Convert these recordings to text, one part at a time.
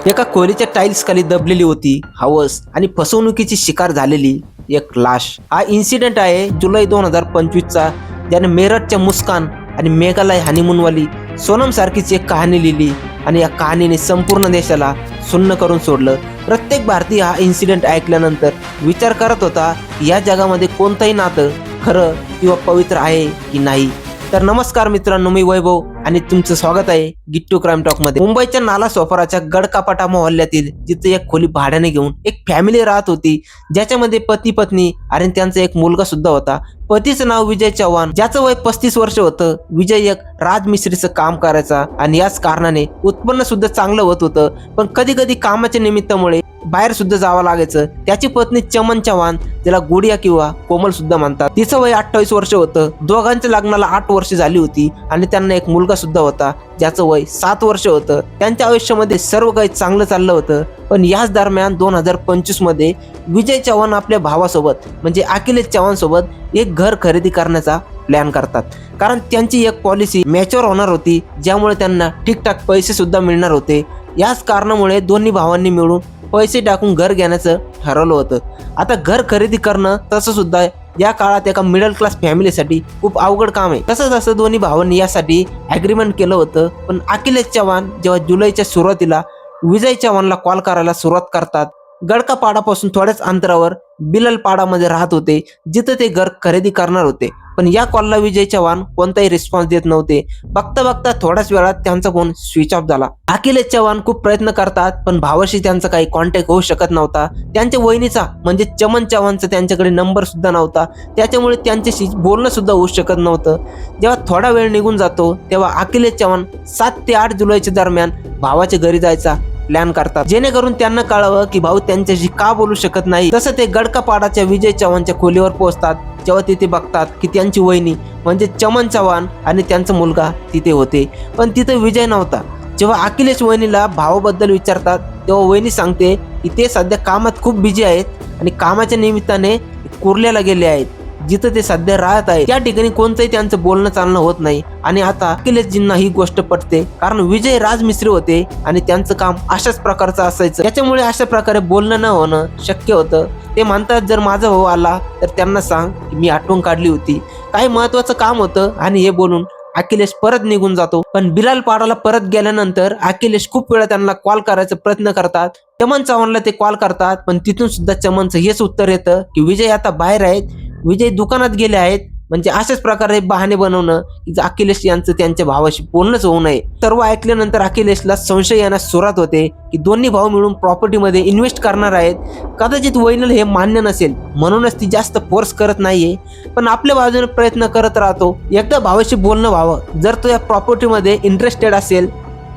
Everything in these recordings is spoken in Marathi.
एका खोलीच्या टाईल्स खाली दबलेली होती हवस आणि फसवणुकीची शिकार झालेली एक लाश। हा इन्सिडेंट आहे जुलै 2025चा, ज्याने मेरठच्या मुस्कान आणि मेघालय हनीमूनवाली सोनम सारखीच एक कहाणी लिहिली आणि या कहाणीने संपूर्ण देशाला सुन्न करून सोडलं। प्रत्येक भारतीय हा इन्सिडेंट ऐकल्यानंतर विचार करत होता की या जगामध्ये कोणतंही नातं खरं किंवा पवित्र आहे की नाही। तर नमस्कार मित्रांनो, मी वैभव आणि तुमचं स्वागत आहे गिट्टू क्राईम टॉक मध्ये। मुंबईच्या नाला सोपाराच्या गडकापाटा मोहल्ल्यातील जिथे एक खोली भाड्याने घेऊन एक फॅमिली राहत होती, ज्याच्यामध्ये पती पत्नी आणि त्यांचा एक मुलगा सुद्धा होता। पतीचं नाव विजय चव्हाण, ज्याचं वय 35 वर्ष होतं। विजय एक राजमिस्त्रीचं काम करायचा आणि याच कारणाने उत्पन्न सुद्धा चांगलं होत होतं, पण कधी कधी कामाच्या निमित्तामुळे बाहेर सुद्धा जावं लागायचं। त्याची पत्नी चमन चव्हाण, त्याला गुडिया किंवा कोमल सुद्धा म्हणतात, तिचं वय 28 वर्ष होतं। दोघांच्या लग्नाला 8 वर्ष झाली होती आणि त्यांना एक मुलगा सुद्धा होता, ज्याचं वय 7 वर्ष होतं। त्यांच्या आयुष्यामध्ये सर्व काही चांगलं चाललं होतं, पण याच दरम्यान 2025 मध्ये विजय चव्हाण आपल्या भावासोबत म्हणजे अखिलेश चव्हाण सोबत एक घर खरेदी करण्याचा प्लॅन करतात, कारण त्यांची एक पॉलिसी मॅच्युअर होणार होती, ज्यामुळे त्यांना ठीकठाक पैसे सुद्धा मिळणार होते। याच कारणामुळे दोन्ही भावांनी मिळून पैसे टाकून घर घेण्याचं ठरवलं होतं। आता घर खरेदी करणं तसं सुद्धा या काळात एका मिडल क्लास फॅमिलीसाठी खूप अवघड काम आहे। तसं दोन्ही भावांनी यासाठी ॲग्रीमेंट केलं होतं, पण अखिलेश चव्हाण जेव्हा जुलैच्या सुरुवातीला विजय चव्हाणला कॉल करायला सुरुवात करतात, गडकापाडापासून थोड्याच अंतरावर बिललपाडामध्ये राहत होते, जिथे ते घर खरेदी करणार होते। पण या कॉलला विजय चव्हाण कोणताही रिस्पॉन्स देत नव्हते। बघता बघता थोड्याच वेळात त्यांचा फोन स्विच ऑफ झाला। अखिलेश चव्हाण खूप प्रयत्न करतात, पण भावाशी त्यांचा काही कॉन्टॅक्ट होऊ शकत नव्हता। त्यांच्या वहिनीचा म्हणजे चमन चव्हाणचा त्यांच्याकडे नंबर सुद्धा नव्हता, त्याच्यामुळे त्यांच्याशी बोलणं सुद्धा होऊ शकत नव्हतं। जेव्हा थोडा वेळ निघून जातो, तेव्हा अखिलेश चव्हाण 7 ते 8 जुलैच्या दरम्यान भावाच्या घरी जायचा प्लॅन करतात, जेणेकरून त्यांना कळावं की भाऊ त्यांच्याशी का बोलू शकत नाही। तसं ते गडकापाडाच्या विजय चव्हाणच्या खोलीवर पोहोचतात। जेव्हा तिथे बघतात की त्यांची वहिनी म्हणजे चमन चव्हाण आणि त्यांचा मुलगा तिथे होते, पण तिथे विजय नव्हता। जेव्हा अखिलेश वहिनीला भावाबद्दल विचारतात, तेव्हा वहिनी सांगते की ते सध्या कामात खूप बिझी आहेत आणि कामाच्या निमित्ताने कुर्ल्याला गेले आहेत, जिथं ते सध्या राहत आहेत। त्या ठिकाणी कोणतंही त्यांचं बोलणं चालणं होत नाही। आणि आता अखिलेशजींना ही गोष्ट पटते, कारण विजय राजमिस्त्री होते आणि त्यांचं काम अशाच प्रकारचं असायचं, त्याच्यामुळे अशा प्रकारे बोलणं न होणं शक्य होतं। ते म्हणतात, जर माझा भाऊ आला तर त्यांना सांग की मी आठवण काढली होती, काही महत्वाचं काम होतं, आणि हे बोलून अखिलेश परत निघून जातो। पण बिलालपाडाला परत गेल्यानंतर अखिलेश खूप वेळा त्यांना कॉल करायचा प्रयत्न करतात। चमन चव्हाणला ते कॉल करतात, पण तिथून सुद्धा चमनचं हेच उत्तर येतं की विजय आता बाहेर आहेत, विजय दुकानात गेले आहेत। म्हणजे अशाच प्रकारे बहाणे बनवणं की अखिलेश यांचं त्यांच्या भावाशी बोलणंच होऊ नये। सर्व ऐकल्यानंतर अखिलेशला संशय येण्यास सुरुवात होते की दोन्ही भाऊ मिळून प्रॉपर्टीमध्ये इन्व्हेस्ट करणार आहेत। कदाचित वहिनीला हे मान्य नसेल, म्हणूनच ती जास्त फोर्स करत नाहीये, पण आपल्या बाजूने प्रयत्न करत राहतो। एकदा भावाशी बोलणं व्हावं, जर तो या प्रॉपर्टीमध्ये इंटरेस्टेड असेल,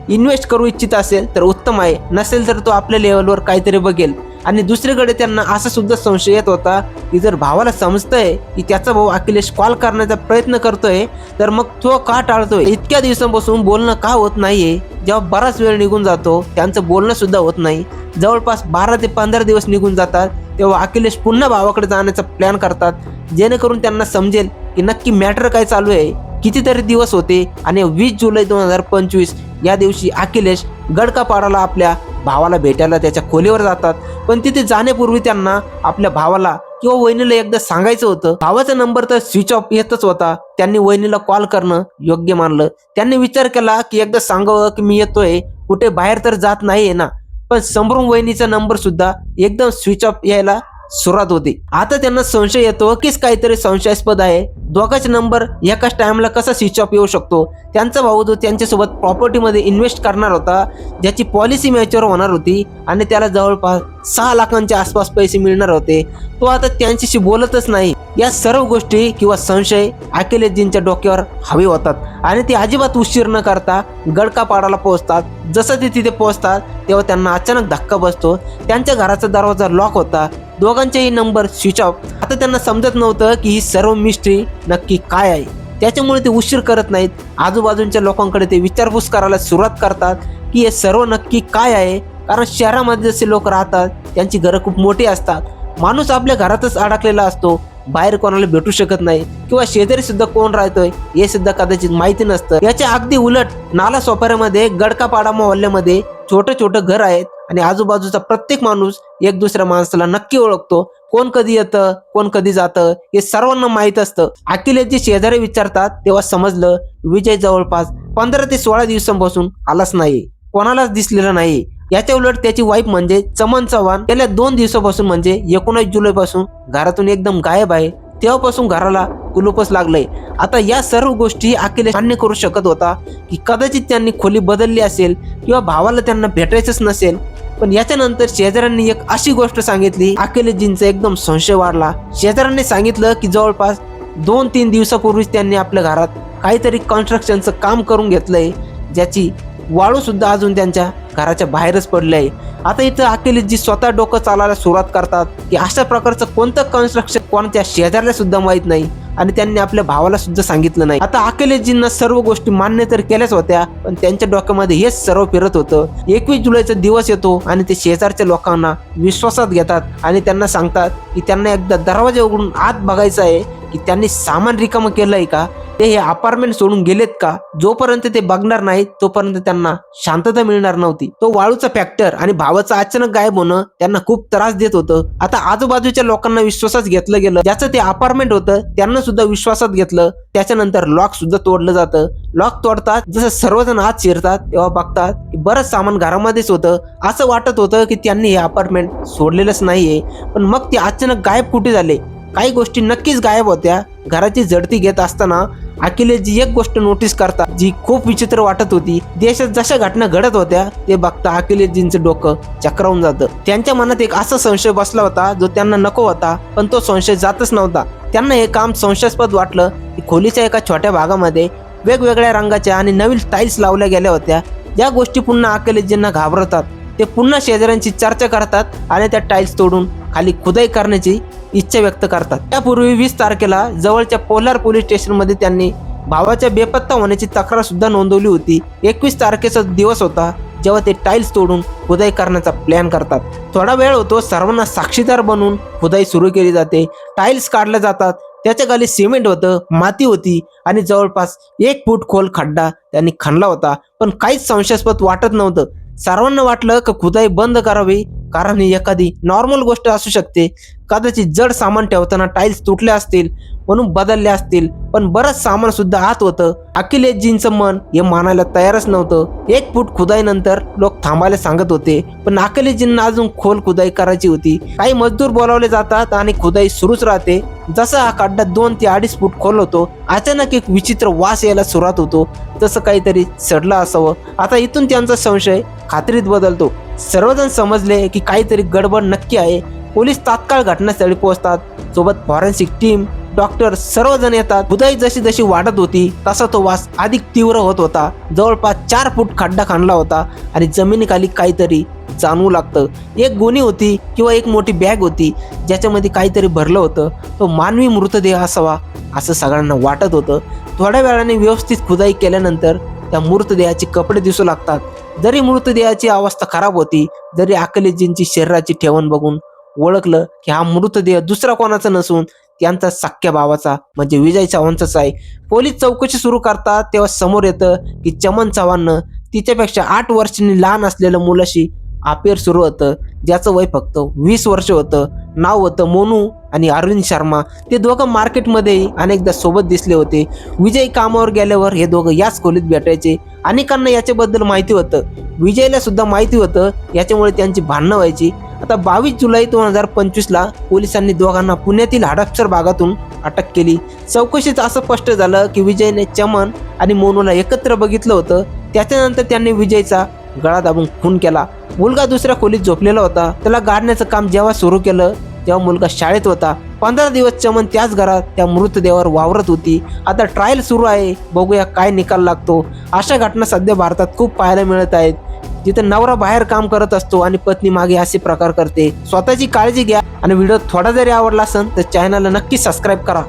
इन्व्हेस्ट करू इच्छित असेल तर उत्तम आहे, नसेल तर तो आपल्या लेवलवर काहीतरी बघेल। आणि दुसरीकडे त्यांना असा सुद्धा संशय येत होता की जर भावाला समजतंय की त्याचा भाऊ अखिलेश कॉल करण्याचा प्रयत्न करतोय, तर मग तो का टाळतोय? इतक्या दिवसांपासून बोलणं का होत नाहीये? जेव्हा बराच वेळ निघून जातो, त्यांचं बोलणं सुद्धा होत नाही। जवळपास 12 ते 15 दिवस निघून जातात, तेव्हा अखिलेश पुन्हा भावाकडे जाण्याचा प्लॅन करतात, जेणेकरून त्यांना समजेल की नक्की मॅटर काय चालू आहे। कितीतरी दिवस होते आणि 20 जुलै 2025 या दिवशी अखिलेश गडकापाडाला आपल्या भावाला भेटायला त्याच्या खोलीवर जातात। पण तिथे जाण्यापूर्वी त्यांना आपल्या भावाला किंवा वहिनीला एकदा सांगायचं होतं। भावाचा नंबर तर स्विच ऑफ येतच होता, त्यांनी वहिनीला कॉल करणं योग्य मानलं। त्यांनी विचार केला की एकदा सांगावं की मी येतोय, कुठे बाहेर तर जात नाहीये ना, पण समोरून वहिनीचा नंबर सुद्धा एकदम स्विच ऑफ यायला सुरुवात होते। आता त्यांना संशय येतो की काहीतरी संशयास्पद आहे, दोघांचे नंबर एकाच टाइमला कसा स्विच ऑफ येऊ शकतो। त्यांचा भाऊ जो त्यांच्यासोबत प्रॉपर्टीमध्ये इन्व्हेस्ट करणार होता, ज्याची पॉलिसी मॅच्युअर होणार होती आणि त्याला जवळपास 6 लाखांच्या आसपास पैसे मिळणार होते, तो आता त्यांच्याशी बोलतच नाही। या सर्व गोष्टी किंवा संशय अखिलेशजींच्या डोक्यावर हवे होतात आणि ते अजिबात उशीर न करता गडकापाडाला पोहोचतात। जसं ते तिथे पोहोचतात, तेव्हा त्यांना अचानक धक्का बसतो। त्यांच्या घराचा दरवाजा लॉक होता, दोघांचेही नंबर स्विच ऑफ। आता त्यांना समजत नव्हतं की ही सर्व मिस्ट्री नक्की काय आहे, त्याच्यामुळे ते उशीर करत नाहीत। आजूबाजूच्या लोकांकडे ते विचारपूस करायला सुरुवात करतात की हे सर्व नक्की काय आहे, कारण शहरामध्ये जसे लोक राहतात त्यांची घरं खूप मोठी असतात। माणूस आपल्या घरातच अडकलेला असतो, बाहेर कोणाला भेटू शकत नाही किंवा शेजारी सुद्धा कोण राहतोय हे सुद्धा कदाचित माहिती नसतं। याच्या अगदी उलट नाला सोपाऱ्यामध्ये गडकापाडा मोहल्ल्यामध्ये छोटे छोटे घर आहेत आणि आजूबाजूचा प्रत्येक माणूस एक दुसऱ्या माणसाला नक्की ओळखतो. कोण कधी येतं, कोण कधी जातं हे सर्वांना माहीत असतं. अखिलेशजी शेजारी विचारतात तेव्हा समजलं विजय जवळपास 15 ते 16 दिवसांपासून आलाच नाही, कोणालाच दिसलेला नाही. याच्या उलट त्याची वाईफ म्हणजे चमन चव्हाण गेल्या 2 दिवसापासून म्हणजे 19 जुलै पासून घरातून एकदम गायब आहे. तेव्हापासून घराला कुलूपच लागलंय. आता या सर्व गोष्टी अखिलेश मान्य करू शकत होता की कदाचित त्यांनी खोली बदलली असेल किंवा भावाला त्यांना भेटायचंच नसेल. पण याच्यानंतर शेजाऱ्यांनी एक अशी गोष्ट सांगितली, अखिलेशजींचा एकदम संशय वाढला. शेजाऱ्यांनी सांगितलं की जवळपास 2-3 दिवसापूर्वीच त्यांनी आपल्या घरात काहीतरी कन्स्ट्रक्शनचं काम करून घेतलंय, ज्याची वाळू सुद्धा अजून त्यांच्या घराच्या बाहेरच पडलंय. आता इथं अखिलेशजी स्वतः डोकं चालायला सुरुवात करतात की अशा प्रकारचं कोणतं कन्स्ट्रक्शन कोणत्या शेजाऱ्याला सुद्धा माहित नाही आणि त्यांनी आपल्या भावाला सुद्धा सांगितलं नाही. आता अखिलेशजींना सर्व गोष्टी मान्य तर केल्याच होत्या, पण त्यांच्या डोक्यामध्ये हेच सर्व फिरत होतं. 21 जुलैचा दिवस येतो आणि ते शेजारच्या लोकांना विश्वासात घेतात आणि त्यांना सांगतात की त्यांना एकदा दरवाजा उघडून आत बघायचं आहे की त्यांनी सामान रिकामं केलंय का, ते हे अपार्टमेंट सोडून गेलेत का. जोपर्यंत ते बघणार नाहीत तोपर्यंत त्यांना शांतता मिळणार नव्हती. तो वाळूचा फॅक्टर आणि भावाचं अचानक गायब होणं त्यांना खूप त्रास देत होतं. आता आजूबाजूच्या लोकांना विश्वासात घेतलं गेलं. ज्याचं ते अपार्टमेंट होतं त्यांना सुद्धा विश्वासात घेतलं. त्याच्यानंतर लॉक सुद्धा तोडलं जातं. लॉक तोडतात जसं सर्वजण आत शिरतात तेव्हा बघतात की बरंच सामान घरामध्येच होतं. असं वाटत होतं की त्यांनी हे अपार्टमेंट सोडलेलंच नाहीये. पण मग ते अचानक गायब कुठे झाले. काही गोष्टी नक्कीच गायब होत्या. घराची झडती घेत असताना अखिलेशजी एक गोष्ट नोटीस करतात जी खूप विचित्र वाटत होती. देशात जशा घटना घडत होत्या ते बघता अखिलेशजींचं डोकं चक्रावून जातं. त्यांच्या मनात एक असा संशय बसला होता जो त्यांना नको होता, पण तो संशय जातच नव्हता. त्यांना हे काम संशयास्पद वाटलं की खोलीच्या एका छोट्या भागामध्ये वेगवेगळ्या रंगाच्या आणि नवीन टाईल्स लावल्या गेल्या होत्या. या गोष्टी पुन्हा अखिलेशजींना घाबरतात. ते पुन्हा शेजाऱ्यांची चर्चा करतात आणि त्या टाईल्स तोडून खाली खुदाई करण्याची इच्छा व्यक्त करतात. त्यापूर्वी 20 तारखेला जवळच्या पोलार पोलीस स्टेशनमध्ये त्यांनी भावाच्या बेपत्ता होण्याची तक्रार सुद्धा नोंदवली होती. 21 तारखेचा दिवस होता जेव्हा ते टाईल्स तोडून खुदाई करण्याचा प्लॅन करतात. थोडा वेळ होतो, सर्वांना साक्षीदार बनवून खुदाई सुरू केली जाते. टाईल्स काढल्या जातात. त्याच्या खाली सिमेंट होतं, माती होती आणि जवळपास 1 फूट खोल खड्डा त्यांनी खणला होता. पण काहीच संशयास्पद वाटत नव्हतं. सर्वांना वाटलं की खुदाई बंद करावी, कारण ही एखादी नॉर्मल गोष्ट असू शकते. कदाचित जड सामान ठेवताना टाईल्स तुटले असतील म्हणून बदलले असतील. पण बरंच सामान सुद्धा आत होतं. अखिलेशजींचं मन हे मानायला तयारच नव्हतं. 1 फूट खुदाईनंतर लोक थांबायला सांगत होते, पण अखिलेशजींना अजून खोल खुदाई करायची होती. काही मजदूर बोलावले जातात आणि खुदाई सुरूच राहते. जसा हा खड्डा 2 ते 2.5 फूट खोल होतो, अचानक एक विचित्र वास यायला सुरुवात होतो, तसं काहीतरी सडलं असावं. आता इथून त्यांचा संशय खात्रीत बदलतो. सर्वजण समजले की काहीतरी गडबड नक्की आहे. पोलीस तात्काळ घटनास्थळी पोहोचतात. सोबत फॉरेन्सिक टीम, डॉक्टर सर्वजण येतात. खुदाई जशी जशी वाढत होती तसा तो वास अधिक तीव्र होत होता. जवळपास 4 फूट खड्डा खणला होता आणि जमिनीखाली काहीतरी जाणवू लागतं. एक गोणी होती किंवा एक मोठी बॅग होती ज्याच्यामध्ये काहीतरी भरलं होतं. तो मानवी मृतदेह असावा असं सगळ्यांना वाटत होतं. थोड्या वेळाने व्यवस्थित खुदाई केल्यानंतर त्या मृतदेहाचे कपडे दिसू लागतात. जरी मृतदेहाची अवस्था खराब होती, जरी अखिलेशजींची शरीराची ठेवण बघून ओळखलं की हा मृतदेह दुसरा कोणाचा नसून त्यांचा सख्या भावाचा म्हणजे विजय चव्हाणचाच आहे. पोलीस चौकशी सुरू करतात तेव्हा समोर येतं की चमन चव्हाणनं तिच्यापेक्षा 8 वर्षांनी लहान असलेल्या मुलाशी अफेअर सुरू होतं, ज्याचं वय फक्त 20 वर्ष होतं. नाव होतं मोनू आणि अरविंद शर्मा. ते दोघं मार्केटमध्येही अनेकदा सोबत दिसले होते. विजय कामावर गेल्यावर हे दोघं याच खोलीत भेटायचे. अनेकांना याच्याबद्दल माहिती होतं. विजयला सुद्धा माहिती होतं. याच्यामुळे त्यांची भांडणं व्हायची. आता 22 जुलै 2025ला पोलिसांनी दोघांना पुण्यातील हडपसर भागातून अटक केली. चौकशीत असं स्पष्ट झालं की विजयने चमन आणि मोनूला एकत्र बघितलं होतं. त्याच्यानंतर त्यांनी विजयचा गळा दाबून खून केला. मुलगा दुसऱ्या खोलीत झोपलेला होता. त्याला गाडण्याचं काम जेव्हा सुरू केलं तेव्हा मुलगा शाळेत होता. 15 दिवस चमन त्याच घरात त्या मृतदेहावर वावरत होती. आता ट्रायल सुरू आहे, बघूया काय निकाल लागतो. अशा घटना सध्या भारतात खूप पाहायला मिळत आहेत, जिथे नवरा बाहेर काम करत असतो आणि पत्नी मागे असे प्रकार करते. स्वतःची काळजी घ्या आणि व्हिडिओ थोडा जरी आवडला असेल तर चॅनलला नक्की सबस्क्राईब करा.